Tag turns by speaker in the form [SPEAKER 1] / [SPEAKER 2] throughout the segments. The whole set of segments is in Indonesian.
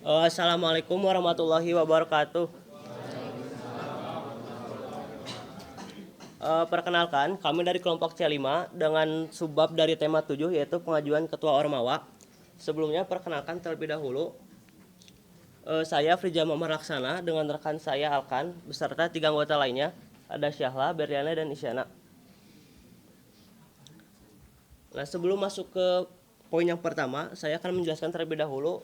[SPEAKER 1] Assalamualaikum warahmatullahi wabarakatuh. Perkenalkan, kami dari kelompok C5 dengan subbab dari tema 7 yaitu pengajuan Ketua Ormawa. Sebelumnya perkenalkan terlebih dahulu, saya Frija Muhammad Laksana dengan rekan saya Alkan beserta 3 anggota lainnya, ada Syahla, Beriana, dan Isyana. Nah, sebelum masuk ke poin yang pertama, saya akan menjelaskan terlebih dahulu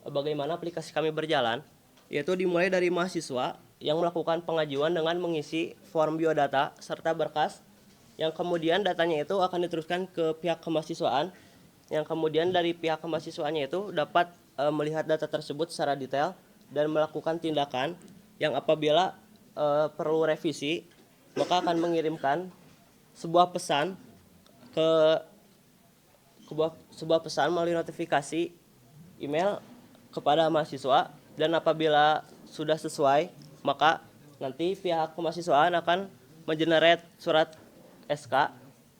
[SPEAKER 1] bagaimana aplikasi kami berjalan, yaitu dimulai dari mahasiswa yang melakukan pengajuan dengan mengisi form biodata serta berkas, yang kemudian datanya itu akan diteruskan ke pihak kemahasiswaan, yang kemudian dari pihak kemahasiswaannya itu dapat melihat data tersebut secara detail dan melakukan tindakan yang apabila perlu revisi, maka akan mengirimkan sebuah pesan ke sebuah pesan melalui notifikasi email kepada mahasiswa, dan apabila sudah sesuai maka nanti pihak kemahasiswaan akan mengenerate surat SK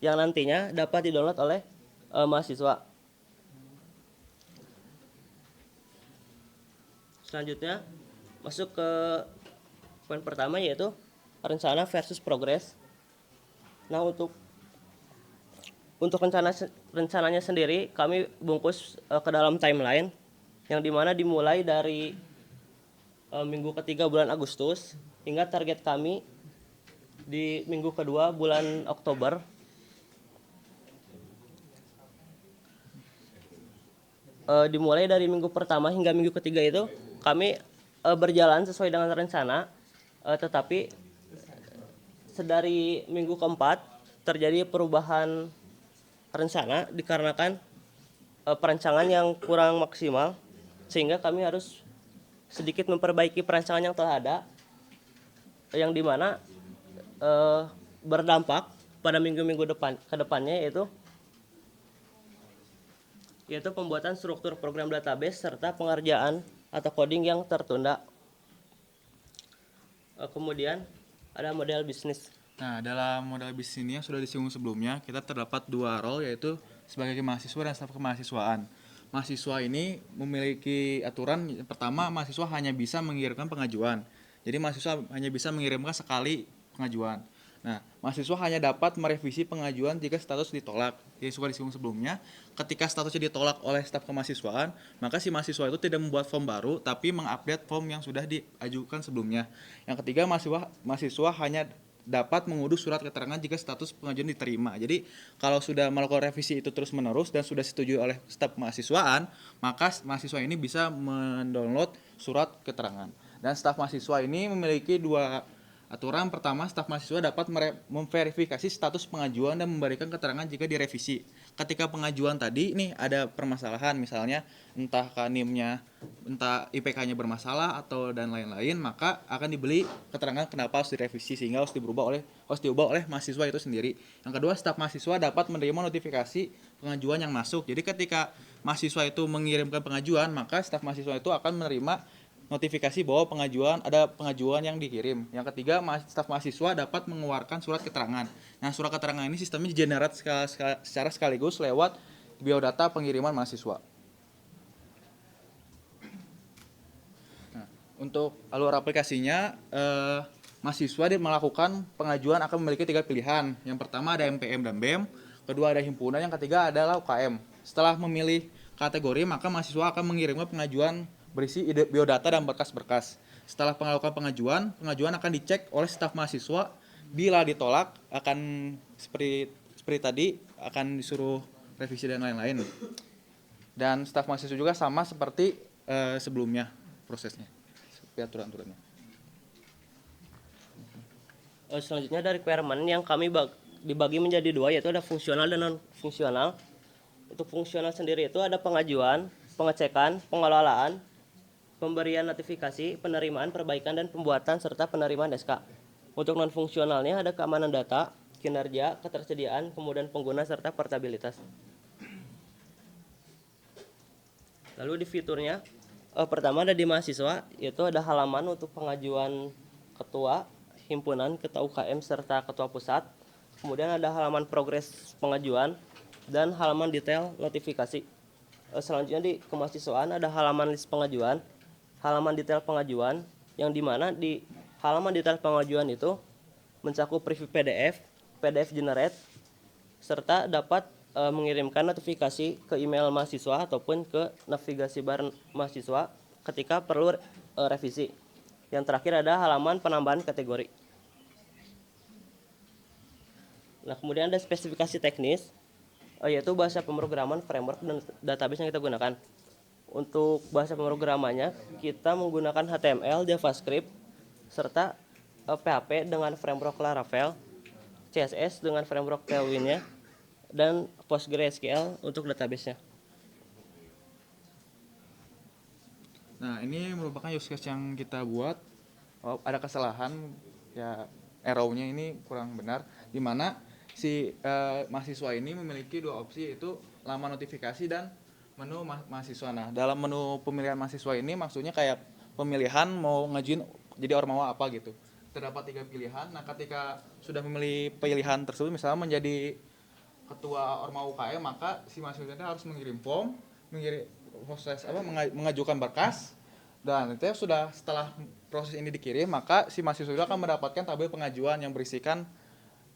[SPEAKER 1] yang nantinya dapat didownload oleh mahasiswa. Selanjutnya masuk ke poin pertama yaitu rencana versus progres. Nah, untuk rencananya sendiri kami bungkus ke dalam timeline yang dimana dimulai dari minggu ketiga bulan Agustus hingga target kami di minggu kedua bulan Oktober. Dimulai dari minggu pertama hingga minggu ketiga itu kami berjalan sesuai dengan rencana, tetapi sedari minggu keempat terjadi perubahan rencana dikarenakan perancangan yang kurang maksimal, sehingga kami harus sedikit memperbaiki perancangan yang telah ada, yang dimana berdampak pada minggu-minggu ke depannya yaitu pembuatan struktur program database serta pengerjaan atau coding yang tertunda. Kemudian ada model bisnis.
[SPEAKER 2] Nah, dalam modal bisnis ini yang sudah disinggung sebelumnya, kita terdapat dua role, yaitu sebagai mahasiswa dan staf kemahasiswaan. Mahasiswa ini memiliki aturan, yang pertama, mahasiswa hanya bisa mengirimkan pengajuan. Jadi mahasiswa hanya bisa mengirimkan sekali pengajuan. Nah, mahasiswa hanya dapat merevisi pengajuan jika status ditolak. Yang sudah disinggung sebelumnya, ketika statusnya ditolak oleh staf kemahasiswaan, maka si mahasiswa itu tidak membuat form baru, tapi mengupdate form yang sudah diajukan sebelumnya. Yang ketiga, mahasiswa hanya dapat mengunduh surat keterangan jika status pengajuan diterima. Jadi kalau sudah melakukan revisi itu terus-menerus dan sudah disetujui oleh staf kemahasiswaan, maka mahasiswa ini bisa mendownload surat keterangan. Dan staf mahasiswa ini memiliki dua aturan. Pertama, staf mahasiswa dapat memverifikasi status pengajuan dan memberikan keterangan jika direvisi. Ketika pengajuan tadi nih ada permasalahan, misalnya entah kanimnya, entah IPK-nya bermasalah atau dan lain-lain, maka akan dibeli keterangan kenapa harus direvisi, sehingga harus diubah oleh mahasiswa itu sendiri. Yang kedua, staf mahasiswa dapat menerima notifikasi pengajuan yang masuk. Jadi ketika mahasiswa itu mengirimkan pengajuan, maka staf mahasiswa itu akan menerima notifikasi bahwa ada pengajuan yang dikirim. Yang ketiga, staf mahasiswa dapat mengeluarkan surat keterangan. Nah, surat keterangan ini sistemnya generate secara sekaligus lewat biodata pengiriman mahasiswa. Nah, untuk alur aplikasinya, mahasiswa melakukan pengajuan akan memiliki 3 pilihan. Yang pertama ada MPM dan BEM, kedua ada himpunan, yang ketiga adalah UKM. Setelah memilih kategori, maka mahasiswa akan mengirimkan pengajuan berisi biodata dan berkas-berkas. Setelah melakukan pengajuan akan dicek oleh staf mahasiswa. Bila ditolak, akan seperti tadi akan disuruh revisi dan lain-lain. Dan staf mahasiswa juga sama seperti sebelumnya prosesnya, seperti aturan-aturannya.
[SPEAKER 1] Selanjutnya dari requirement yang kami dibagi menjadi dua, yaitu ada fungsional dan non fungsional. Untuk fungsional sendiri itu ada pengajuan, pengecekan, pengelolaan, pemberian notifikasi, penerimaan, perbaikan, dan pembuatan serta penerimaan SK. Untuk non fungsionalnya ada keamanan data, kinerja, ketersediaan, kemudian pengguna, serta portabilitas. Lalu di fiturnya, pertama ada di mahasiswa, yaitu ada halaman untuk pengajuan ketua himpunan, ketua UKM, serta ketua pusat. Kemudian ada halaman progres pengajuan dan halaman detail notifikasi. Selanjutnya di kemahasiswaan ada halaman list pengajuan, halaman detail pengajuan, yang dimana di halaman detail pengajuan itu mencakup preview PDF, PDF generate, serta dapat mengirimkan notifikasi ke email mahasiswa ataupun ke navigasi bar mahasiswa ketika perlu revisi. Yang terakhir ada halaman penambahan kategori. Nah, kemudian ada spesifikasi teknis, yaitu bahasa pemrograman, framework, dan database yang kita gunakan. Untuk bahasa pemrogramannya, kita menggunakan HTML, JavaScript, serta PHP dengan framework Laravel, CSS dengan framework Tailwind-nya, dan PostgreSQL untuk database-nya.
[SPEAKER 2] Nah, ini merupakan use case yang kita buat. Oh, ada kesalahan, ya arrow-nya ini kurang benar, di mana si mahasiswa ini memiliki dua opsi, yaitu laman notifikasi dan menu mahasiswa. Nah, dalam menu pemilihan mahasiswa ini maksudnya kayak pemilihan mau ngajuin jadi ormawa apa gitu. Terdapat 3 pilihan. Nah, ketika sudah memilih pilihan tersebut, misalnya menjadi ketua ormawa UKM, maka si mahasiswa itu harus mengirim form, mengajukan berkas, dan itu sudah setelah proses ini dikirim, maka si mahasiswa itu akan mendapatkan tabel pengajuan yang berisikan,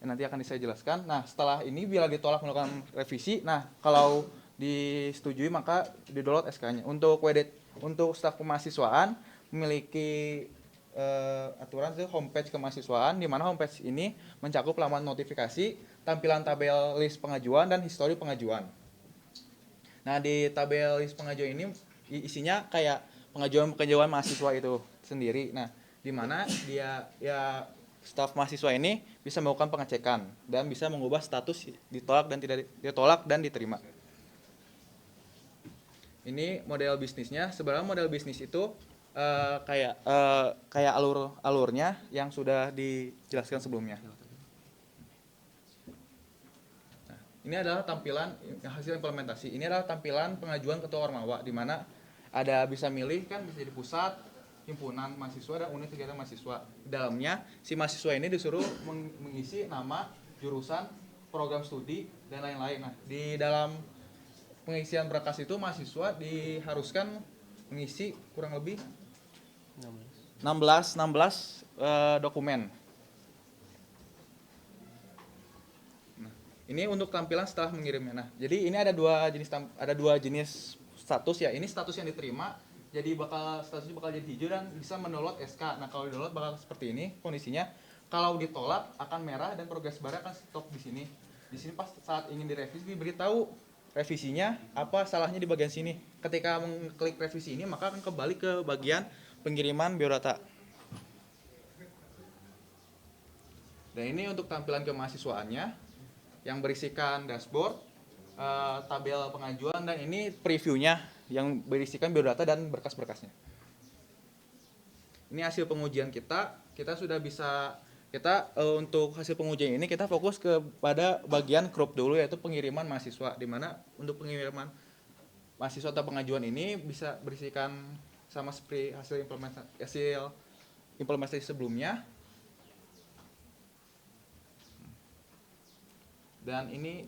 [SPEAKER 2] nanti akan saya jelaskan. Nah, setelah ini bila ditolak melakukan revisi, nah kalau disetujui maka di-download SK-nya. Untuk staf kemahasiswaan memiliki aturan itu homepage kemahasiswaan, di mana homepage ini mencakup laman notifikasi, tampilan tabel list pengajuan, dan histori pengajuan. Nah, di tabel list pengajuan ini isinya kayak pengajuan mahasiswa itu sendiri. Nah, di mana dia ya staf mahasiswa ini bisa melakukan pengecekan dan bisa mengubah status ditolak dan tidak ditolak dan diterima. Ini model bisnisnya. Sebenarnya model bisnis itu kayak alurnya yang sudah dijelaskan sebelumnya. Nah, ini adalah tampilan hasil implementasi. Ini adalah tampilan pengajuan ketua ormawa, di mana ada bisa milih kan, bisa di pusat, himpunan mahasiswa, dan unit kegiatan mahasiswa. Di dalamnya si mahasiswa ini disuruh mengisi nama, jurusan, program studi, dan lain-lain. Nah, di dalam pengisian berkas itu mahasiswa diharuskan mengisi kurang lebih 16 dokumen. Nah, ini untuk tampilan setelah mengirimnya. Nah, jadi ini ada dua jenis status ya. Ini status yang diterima, jadi statusnya bakal jadi hijau dan bisa mendownload SK. Nah, kalau di-download bakal seperti ini kondisinya. Kalau ditolak akan merah dan progres bar akan stop di sini. Di sini pas saat ingin direvisi diberitahu revisinya apa salahnya di bagian sini. Ketika mengklik revisi ini maka akan kembali ke bagian pengiriman biodata. Dan ini untuk tampilan kemahasiswaannya yang berisikan dashboard, tabel pengajuan, dan ini previewnya yang berisikan biodata dan berkas-berkasnya. Ini hasil pengujian kita sudah bisa, untuk hasil pengujian ini kita fokus kepada bagian crop dulu, yaitu pengiriman mahasiswa, di mana untuk pengiriman mahasiswa atau pengajuan ini bisa berisikan sama seperti hasil implementasi sebelumnya. Dan ini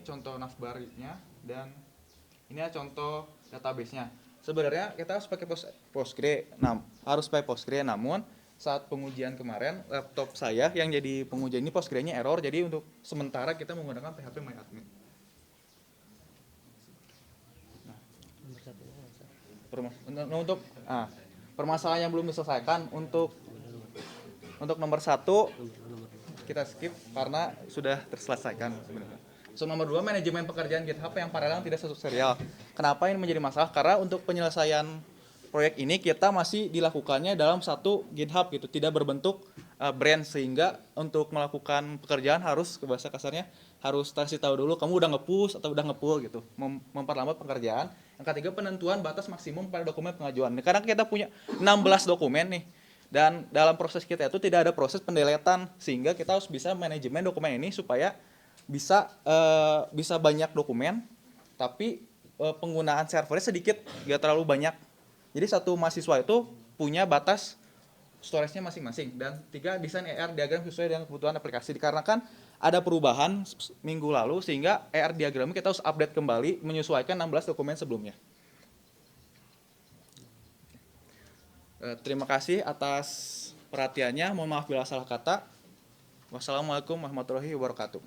[SPEAKER 2] contoh navbarnya, dan ini contoh database-nya. Sebenarnya kita harus pakai Postgre, namun saat pengujian kemarin laptop saya yang jadi pengujian ini Postgre-nya error, jadi untuk sementara kita menggunakan phpMyAdmin. Untuk permasalahan yang belum diselesaikan, untuk nomor 1 kita skip karena sudah terselesaikan sebenarnya. So, nomor 2, manajemen pekerjaan GitHub yang paralel tidak satu serial. Kenapa ini menjadi masalah? Karena untuk penyelesaian proyek ini kita masih dilakukannya dalam satu GitHub gitu, tidak berbentuk brand, sehingga untuk melakukan pekerjaan harus, ke bahasa kasarnya, harus kasih tahu dulu kamu udah nge-push atau udah nge-pull gitu, memperlambat pekerjaan. Yang ketiga, penentuan batas maksimum pada dokumen pengajuan. Karena kita punya 16 dokumen nih, dan dalam proses kita itu tidak ada proses pendeletan, sehingga kita harus bisa manajemen dokumen ini supaya bisa banyak dokumen, tapi penggunaan servernya sedikit, nggak terlalu banyak. Jadi satu mahasiswa itu punya batas storage-nya masing-masing. Dan 3, desain ER diagram sesuai dengan kebutuhan aplikasi. Dikarenakan ada perubahan minggu lalu sehingga ER diagramnya kita harus update kembali menyesuaikan 16 dokumen sebelumnya. Terima kasih atas perhatiannya. Mohon maaf bila salah kata. Wassalamualaikum warahmatullahi wabarakatuh.